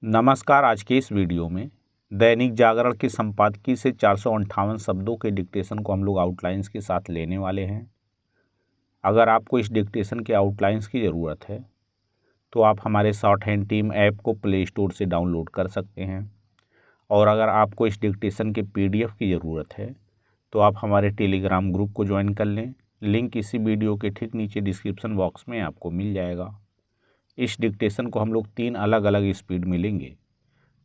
नमस्कार। आज के इस वीडियो में दैनिक जागरण के संपादकीय से 458 शब्दों के डिक्टेशन को हम लोग आउटलाइंस के साथ लेने वाले हैं। अगर आपको इस डिक्टेशन के आउटलाइंस की ज़रूरत है तो आप हमारे शॉर्ट हैंड टीम ऐप को प्ले स्टोर से डाउनलोड कर सकते हैं, और अगर आपको इस डिक्टेशन के PDF की ज़रूरत है तो आप हमारे टेलीग्राम ग्रुप को ज्वाइन कर लें। लिंक इसी वीडियो के ठीक नीचे डिस्क्रिप्शन बॉक्स में आपको मिल जाएगा। इस डिक्टेशन को हम लोग 3 अलग अलग स्पीड में लेंगे।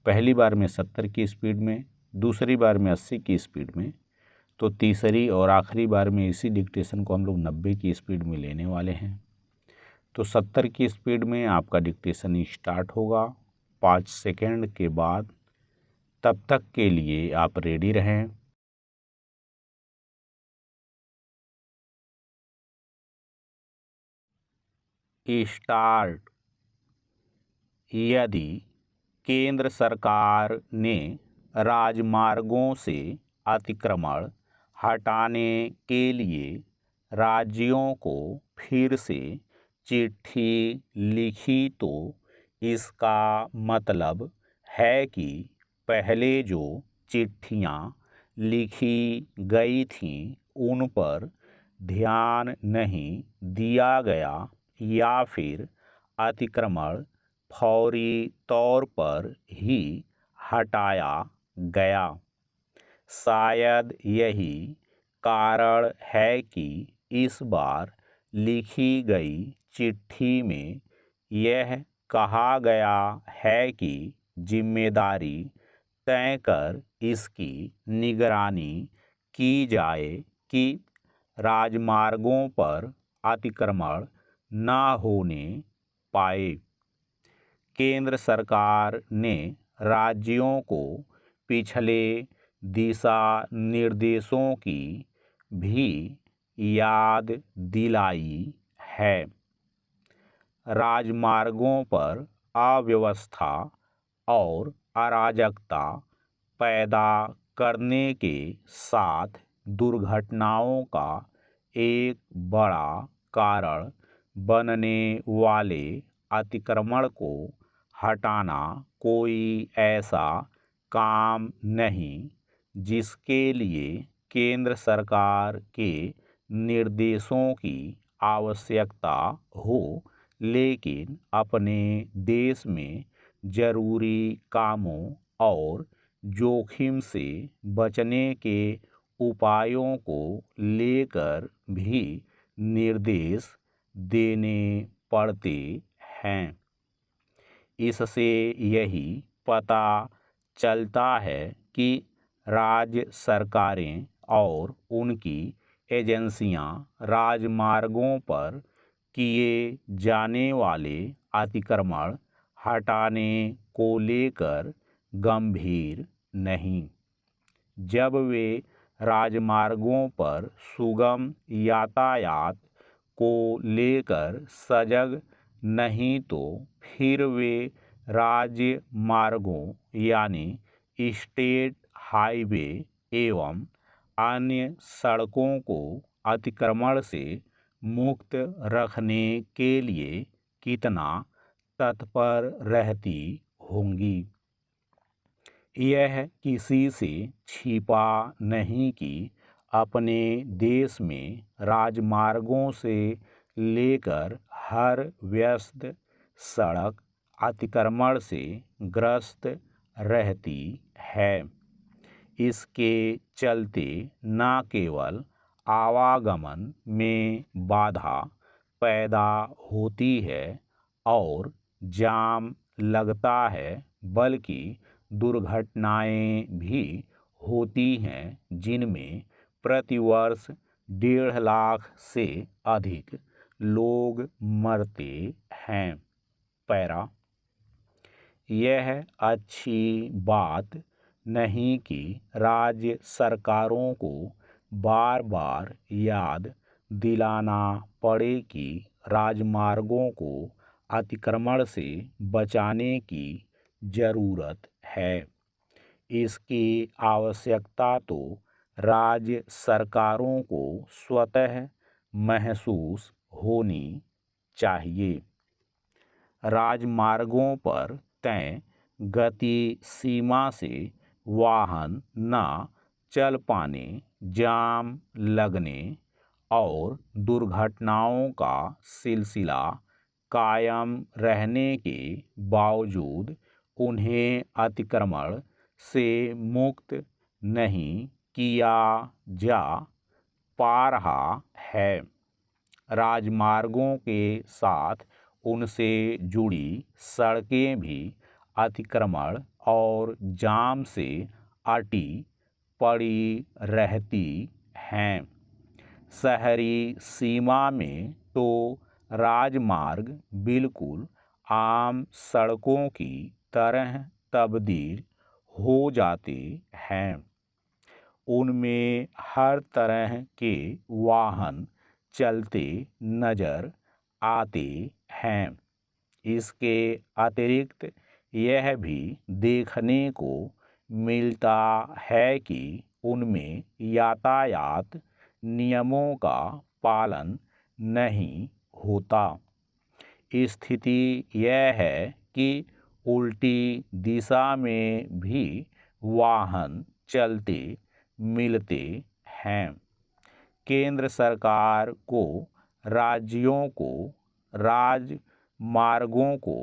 पहली बार में 70 की स्पीड में, दूसरी बार में 80 की स्पीड में, तो तीसरी और आखिरी बार में इसी डिक्टेशन को हम लोग 90 की स्पीड में लेने वाले हैं। तो 70 की स्पीड में आपका डिक्टेशन स्टार्ट होगा 5 सेकेंड के बाद। तब तक के लिए आप रेडी रहें। स्टार्ट। यदि केंद्र सरकार ने राजमार्गों से अतिक्रमण हटाने के लिए राज्यों को फिर से चिट्ठी लिखी तो इसका मतलब है कि पहले जो चिट्ठियां लिखी गई थीं उन पर ध्यान नहीं दिया गया, या फिर अतिक्रमण फौरी तौर पर ही हटाया गया। शायद यही कारण है कि इस बार लिखी गई चिट्ठी में यह कहा गया है कि जिम्मेदारी तय कर इसकी निगरानी की जाए कि राजमार्गों पर अतिक्रमण न होने पाए। केंद्र सरकार ने राज्यों को पिछले दिशा निर्देशों की भी याद दिलाई है। राजमार्गों पर अव्यवस्था और अराजकता पैदा करने के साथ दुर्घटनाओं का एक बड़ा कारण बनने वाले अतिक्रमण को हटाना कोई ऐसा काम नहीं जिसके लिए केंद्र सरकार के निर्देशों की आवश्यकता हो, लेकिन अपने देश में जरूरी कामों और जोखिम से बचने के उपायों को लेकर भी निर्देश देने पड़ते हैं। इससे यही पता चलता है कि राज्य सरकारें और उनकी एजेंसियां राजमार्गों पर किए जाने वाले अतिक्रमण हटाने को लेकर गंभीर नहीं। जब वे राजमार्गों पर सुगम यातायात को लेकर सजग नहीं तो फिर वे राज्य मार्गों यानी स्टेट हाईवे एवं अन्य सड़कों को अतिक्रमण से मुक्त रखने के लिए कितना तत्पर रहती होंगी। यह किसी से छिपा नहीं कि अपने देश में राजमार्गों से लेकर हर व्यस्त सड़क अतिक्रमण से ग्रस्त रहती है। इसके चलते न केवल आवागमन में बाधा पैदा होती है और जाम लगता है, बल्कि दुर्घटनाएं भी होती हैं जिनमें प्रतिवर्ष 1.5 लाख से अधिक लोग मरते हैं। पैरा। यह अच्छी बात नहीं कि राज्य सरकारों को बार बार याद दिलाना पड़े कि राजमार्गों को अतिक्रमण से बचाने की ज़रूरत है। इसकी आवश्यकता तो राज्य सरकारों को स्वतः महसूस होनी चाहिए। राजमार्गों पर तय गति सीमा से वाहन न चल पाने, जाम लगने और दुर्घटनाओं का सिलसिला कायम रहने के बावजूद उन्हें अतिक्रमण से मुक्त नहीं किया जा पा रहा है। राजमार्गों के साथ उनसे जुड़ी सड़कें भी अतिक्रमण और जाम से अटी पड़ी रहती हैं। शहरी सीमा में तो राजमार्ग बिल्कुल आम सड़कों की तरह तब्दील हो जाते हैं। उनमें हर तरह के वाहन चलते नजर आते हैं। इसके अतिरिक्त यह भी देखने को मिलता है कि उनमें यातायात नियमों का पालन नहीं होता। स्थिति यह है कि उल्टी दिशा में भी वाहन चलते मिलते हैं। केंद्र सरकार को राज्यों को राजमार्गों को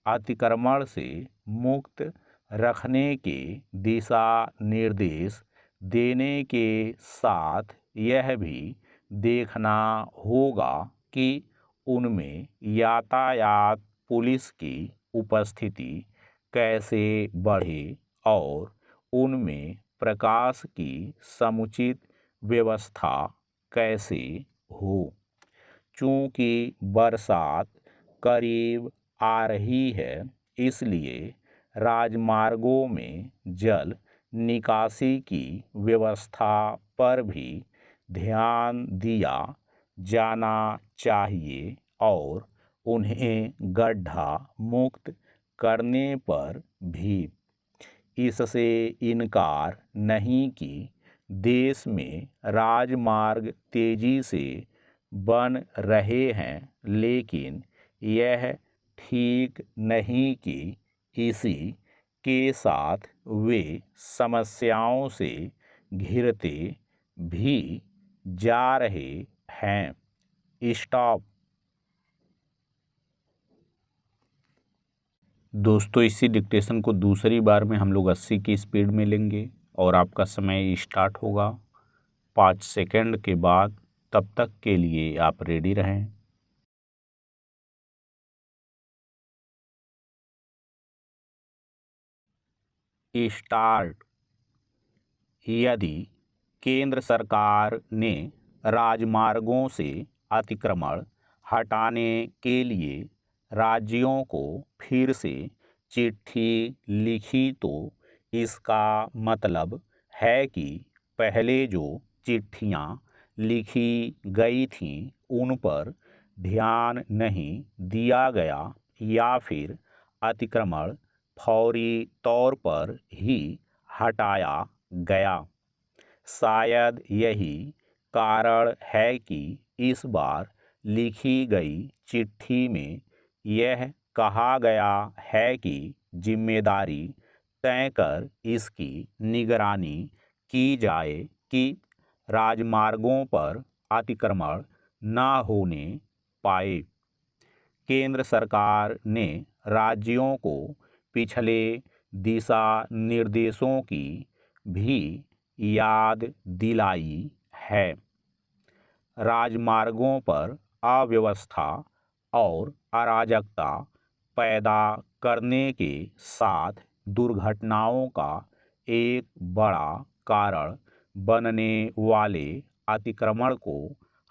अतिक्रमण से मुक्त रखने के दिशा निर्देश देने के साथ यह भी देखना होगा कि उनमें यातायात पुलिस की उपस्थिति कैसे बढ़े और उनमें प्रकाश की समुचित व्यवस्था कैसे हो। चूँकि बरसात करीब आ रही है, इसलिए राजमार्गों में जल निकासी की व्यवस्था पर भी ध्यान दिया जाना चाहिए और उन्हें गड्ढा मुक्त करने पर भी। इससे इनकार नहीं कि देश में राजमार्ग तेजी से बन रहे हैं, लेकिन यह ठीक नहीं कि इसी के साथ वे समस्याओं से घिरते भी जा रहे हैं। स्टॉप। दोस्तों, इसी डिक्टेशन को दूसरी बार में हम लोग 80 की स्पीड में लेंगे और आपका समय स्टार्ट होगा 5 सेकंड के बाद। तब तक के लिए आप रेडी रहें। स्टार्ट। यदि केंद्र सरकार ने राजमार्गों से अतिक्रमण हटाने के लिए राज्यों को फिर से चिट्ठी लिखी, तो इसका मतलब है कि पहले जो चिट्ठियां लिखी गई थीं उन पर ध्यान नहीं दिया गया या फिर अतिक्रमण फौरी तौर पर ही हटाया गया। शायद यही कारण है कि इस बार लिखी गई चिट्ठी में यह कहा गया है कि जिम्मेदारी तय कर इसकी निगरानी की जाए कि राजमार्गों पर अतिक्रमण न होने पाए। केंद्र सरकार ने राज्यों को पिछले दिशा निर्देशों की भी याद दिलाई है। राजमार्गों पर अव्यवस्था और अराजकता पैदा करने के साथ दुर्घटनाओं का एक बड़ा कारण बनने वाले अतिक्रमण को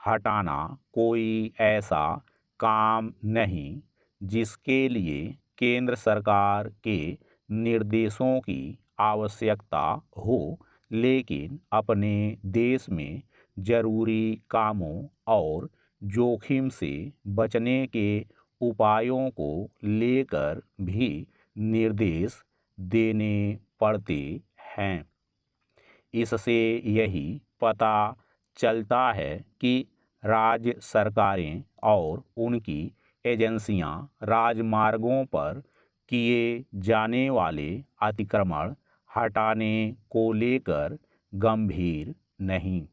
हटाना कोई ऐसा काम नहीं जिसके लिए केंद्र सरकार के निर्देशों की आवश्यकता हो, लेकिन अपने देश में जरूरी कामों और जोखिम से बचने के उपायों को लेकर भी निर्देश देने पड़ते हैं। इससे यही पता चलता है कि राज्य सरकारें और उनकी एजेंसियां राजमार्गों पर किए जाने वाले अतिक्रमण हटाने को लेकर गंभीर नहीं।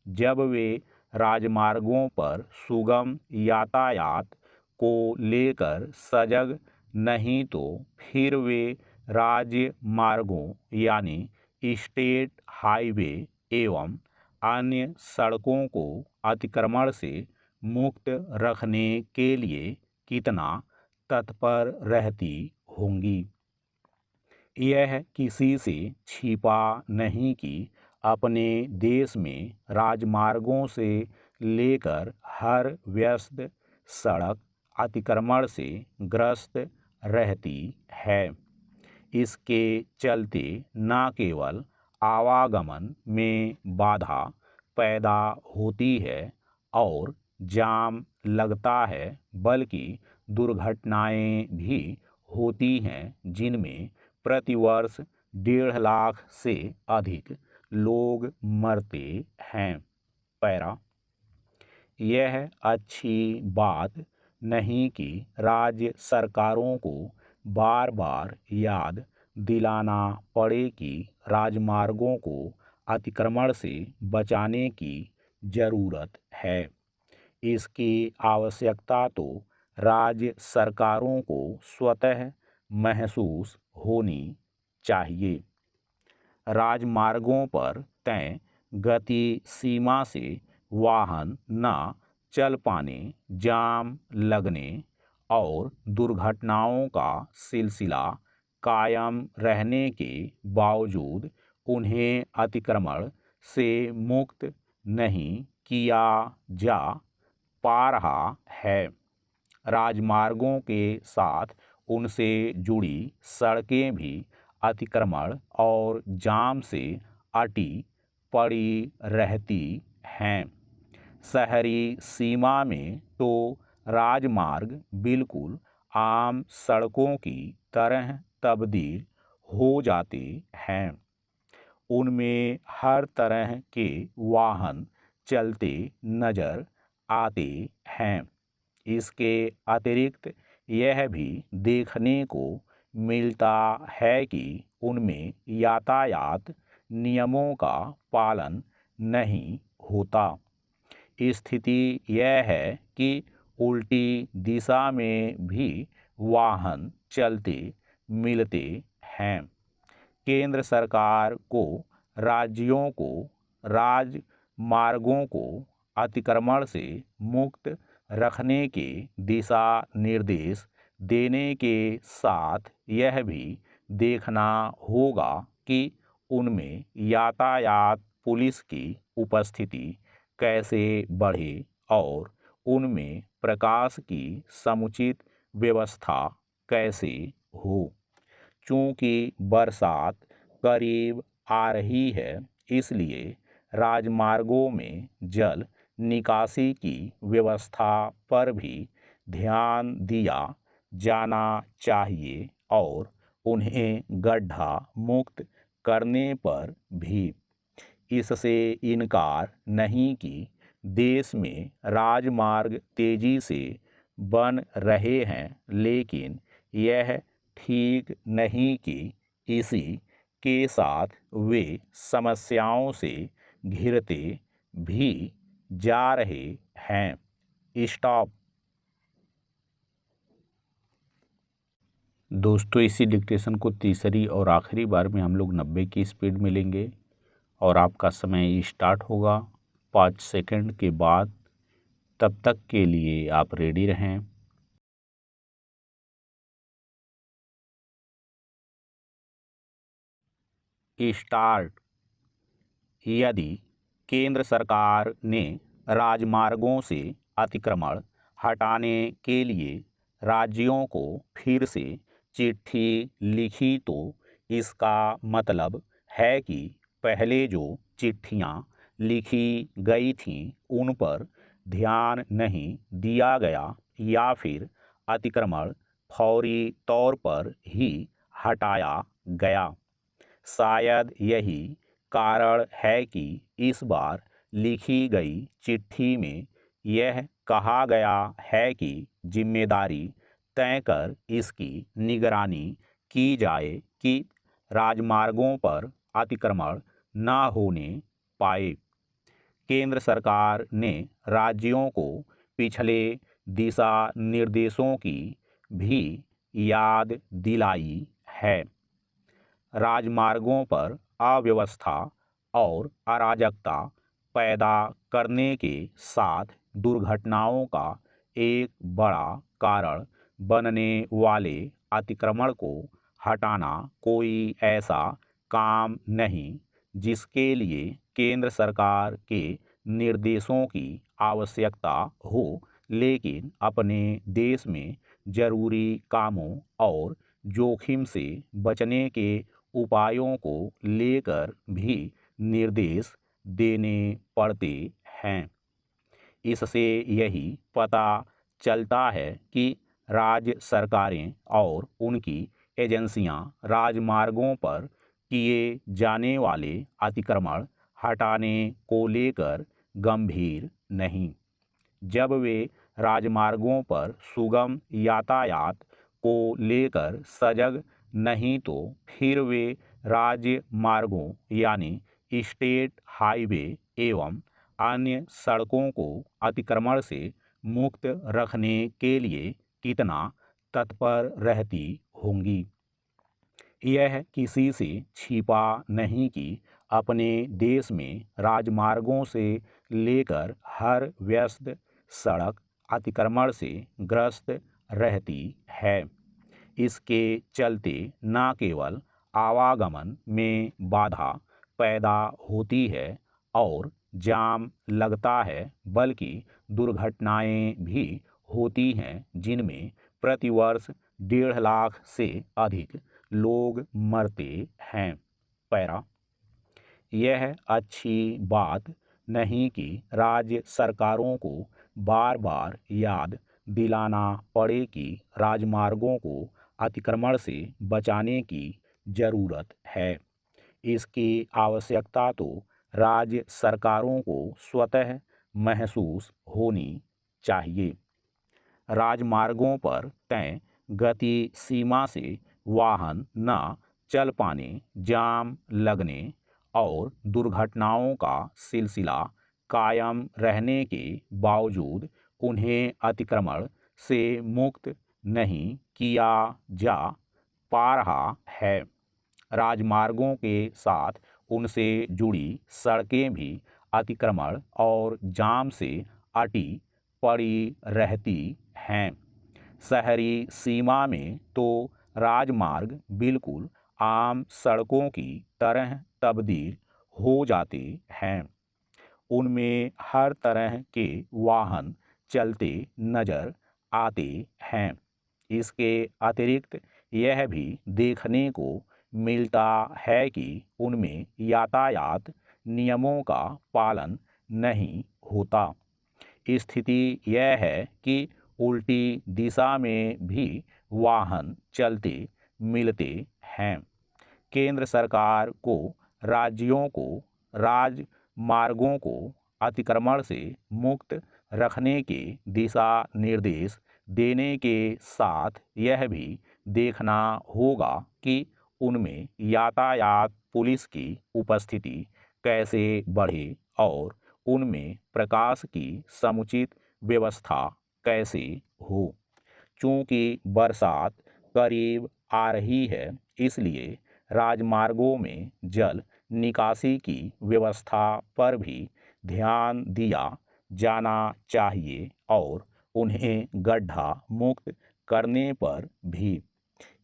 जब वे राजमार्गों पर सुगम यातायात को लेकर सजग नहीं तो फिर वे राज्य मार्गों यानी स्टेट हाईवे एवं अन्य सड़कों को अतिक्रमण से मुक्त रखने के लिए कितना तत्पर रहती होंगी। यह किसी से छिपा नहीं कि अपने देश में राजमार्गों से लेकर हर व्यस्त सड़क अतिक्रमण से ग्रस्त रहती है। इसके चलते न केवल आवागमन में बाधा पैदा होती है और जाम लगता है, बल्कि दुर्घटनाएं भी होती हैं जिनमें प्रतिवर्ष 1.5 लाख से अधिक लोग मरते हैं। पैरा, यह अच्छी बात नहीं कि राज्य सरकारों को बार बार याद दिलाना पड़े कि राजमार्गों को अतिक्रमण से बचाने की ज़रूरत है। इसकी आवश्यकता तो राज्य सरकारों को स्वतः महसूस होनी चाहिए। राजमार्गों पर तय गति सीमा से वाहन न चल पाने, जाम लगने और दुर्घटनाओं का सिलसिला कायम रहने के बावजूद उन्हें अतिक्रमण से मुक्त नहीं किया जा पा रहा है। राजमार्गों के साथ उनसे जुड़ी सड़कें भी अतिक्रमण और जाम से अटी पड़ी रहती हैं। शहरी सीमा में तो राजमार्ग बिल्कुल आम सड़कों की तरह तब्दील हो जाते हैं। उनमें हर तरह के वाहन चलते नजर आते हैं। इसके अतिरिक्त यह भी देखने को मिलता है कि उनमें यातायात नियमों का पालन नहीं होता। स्थिति यह है कि उल्टी दिशा में भी वाहन चलते मिलते हैं। केंद्र सरकार को राज्यों को राजमार्गों को अतिक्रमण से मुक्त रखने के दिशा निर्देश देने के साथ यह भी देखना होगा कि उनमें यातायात पुलिस की उपस्थिति कैसे बढ़े और उनमें प्रकाश की समुचित व्यवस्था कैसे हो। चूँकि बरसात करीब आ रही है, इसलिए राजमार्गों में जल निकासी की व्यवस्था पर भी ध्यान दिया जाना चाहिए और उन्हें गड्ढा मुक्त करने पर भी। इससे इनकार नहीं कि देश में राजमार्ग तेजी से बन रहे हैं, लेकिन यह ठीक नहीं कि इसी के साथ वे समस्याओं से घिरते भी जा रहे हैं। स्टॉप। दोस्तों, इसी डिक्टेशन को तीसरी और आखिरी बार में हम लोग 90 की स्पीड में लेंगे और आपका समय स्टार्ट होगा 5 सेकंड के बाद। तब तक के लिए आप रेडी रहें। स्टार्ट। यदि केंद्र सरकार ने राजमार्गों से अतिक्रमण हटाने के लिए राज्यों को फिर से चिट्ठी लिखी तो इसका मतलब है कि पहले जो चिट्ठियां लिखी गई थीं उन पर ध्यान नहीं दिया गया या फिर अतिक्रमण फौरी तौर पर ही हटाया गया। शायद यही कारण है कि इस बार लिखी गई चिट्ठी में यह कहा गया है कि जिम्मेदारी तय कर इसकी निगरानी की जाए कि राजमार्गों पर अतिक्रमण न होने पाए। केंद्र सरकार ने राज्यों को पिछले दिशा निर्देशों की भी याद दिलाई है। राजमार्गों पर अव्यवस्था और अराजकता पैदा करने के साथ दुर्घटनाओं का एक बड़ा कारण बनने वाले अतिक्रमण को हटाना कोई ऐसा काम नहीं जिसके लिए केंद्र सरकार के निर्देशों की आवश्यकता हो, लेकिन अपने देश में जरूरी कामों और जोखिम से बचने के उपायों को लेकर भी निर्देश देने पड़ते हैं। इससे यही पता चलता है कि राज्य सरकारें और उनकी एजेंसियां राजमार्गों पर किए जाने वाले अतिक्रमण हटाने को लेकर गंभीर नहीं। जब वे राजमार्गों पर सुगम यातायात को लेकर सजग नहीं तो फिर वे राज्य मार्गों यानी स्टेट हाईवे एवं अन्य सड़कों को अतिक्रमण से मुक्त रखने के लिए कितना तत्पर रहती होंगी। यह किसी से छिपा नहीं कि अपने देश में राजमार्गों से लेकर हर व्यस्त सड़क अतिक्रमण से ग्रस्त रहती है। इसके चलते न केवल आवागमन में बाधा पैदा होती है और जाम लगता है, बल्कि दुर्घटनाएं भी होती हैं जिनमें प्रतिवर्ष 1.5 लाख से अधिक लोग मरते हैं। पैरा, यह अच्छी बात नहीं कि राज्य सरकारों को बार बार याद दिलाना पड़े कि राजमार्गों को अतिक्रमण से बचाने की ज़रूरत है। इसकी आवश्यकता तो राज्य सरकारों को स्वतः महसूस होनी चाहिए। राजमार्गों पर तय गति सीमा से वाहन न चल पाने, जाम लगने और दुर्घटनाओं का सिलसिला कायम रहने के बावजूद उन्हें अतिक्रमण से मुक्त नहीं किया जा पा रहा है। राजमार्गों के साथ उनसे जुड़ी सड़कें भी अतिक्रमण और जाम से अटी पड़ी रहती हैं। शहरी सीमा में तो राजमार्ग बिल्कुल आम सड़कों की तरह तब्दील हो जाते हैं। उनमें हर तरह के वाहन चलते नजर आते हैं। इसके अतिरिक्त यह भी देखने को मिलता है कि उनमें यातायात नियमों का पालन नहीं होता। स्थिति यह है कि उल्टी दिशा में भी वाहन चलते मिलते हैं। केंद्र सरकार को राज्यों को राजमार्गों को अतिक्रमण से मुक्त रखने के दिशा निर्देश देने के साथ यह भी देखना होगा कि उनमें यातायात पुलिस की उपस्थिति कैसे बढ़े और उनमें प्रकाश की समुचित व्यवस्था कैसे हो। चूँकि बरसात करीब आ रही है, इसलिए राजमार्गों में जल निकासी की व्यवस्था पर भी ध्यान दिया जाना चाहिए और उन्हें गड्ढा मुक्त करने पर भी।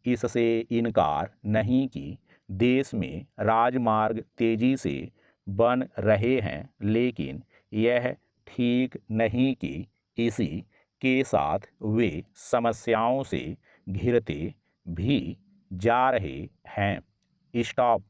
इससे इनकार नहीं कि देश में राजमार्ग तेजी से बन रहे हैं, लेकिन यह ठीक नहीं कि इसी के साथ वे समस्याओं से घिरते भी जा रहे हैं। स्टॉप।